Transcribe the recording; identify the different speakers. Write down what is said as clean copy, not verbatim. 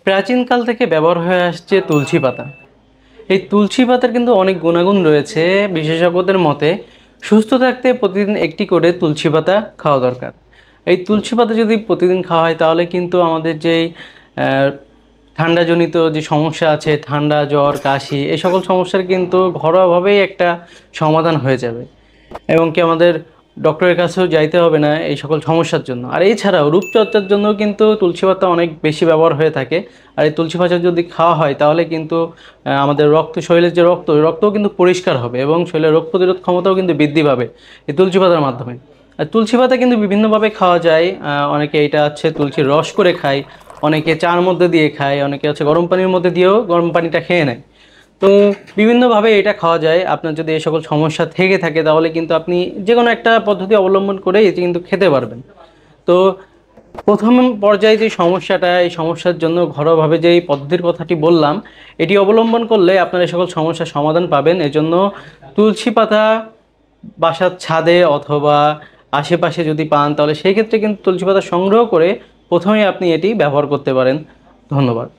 Speaker 1: প্রাচীনকাল থেকে ব্যবহার হয়ে আসছে তুলসী পাতা। এই তুলসী পাতার কিন্তু অনেক গুণাগুণ রয়েছে। বিশেষজ্ঞদের মতে সুস্থ থাকতে প্রতিদিন একটি করে তুলসী পাতা খাওয়া দরকার। এই তুলসী পাতা যদি প্রতিদিন খাওয়া হয় তাহলে কিন্তু আমাদের যেই ঠান্ডাজনিত যে সমস্যা আছে, ঠান্ডা, জ্বর, কাশি, এই সকল সমস্যার কিন্তু ঘরোয়াভাবেই একটা সমাধান হয়ে যাবে এবং কি আমাদের ডক্টরের কাছেও যাইতে হবে না এই সকল সমস্যার জন্য। আর এছাড়াও রূপচর্চার জন্য কিন্তু তুলসী পাতা অনেক বেশি ব্যবহার হয়ে থাকে। আর এই তুলসী পাতা যদি খাওয়া হয় তাহলে কিন্তু আমাদের শরীরের যে রক্তও কিন্তু পরিষ্কার হবে এবং শরীরের রোগ প্রতিরোধ ক্ষমতাও কিন্তু বৃদ্ধি পাবে এই তুলসী পাতার মাধ্যমে। আর তুলসী পাতা কিন্তু বিভিন্নভাবে খাওয়া যায়। অনেকে এটা হচ্ছে তুলসীর রস করে খায়, অনেকে চার মধ্যে দিয়ে খায়, অনেকে হচ্ছে গরম পানির মধ্যে দিয়েও গরম পানিটা খেয়ে নেয়। তো বিভিন্নভাবে এটা খাওয়া যায়। আপনার যদি এই সকল সমস্যা থেকে থাকে তাহলে কিন্তু আপনি যে কোনো একটা পদ্ধতি অবলম্বন করে এটি কিন্তু খেতে পারবেন। তো প্রথম পর্যায়ে যে সমস্যাটা, এই সমস্যার জন্য ঘরোয়াভাবে যে এই পদ্ধতির কথাটি বললাম, এটি অবলম্বন করলে আপনার এই সকল সমস্যার সমাধান পাবেন। এজন্য তুলসী পাতা বাসার ছাদে অথবা আশেপাশে যদি পান তাহলে সেই ক্ষেত্রে কিন্তু তুলসী পাতা সংগ্রহ করে প্রথমেই আপনি এটি ব্যবহার করতে পারেন। ধন্যবাদ।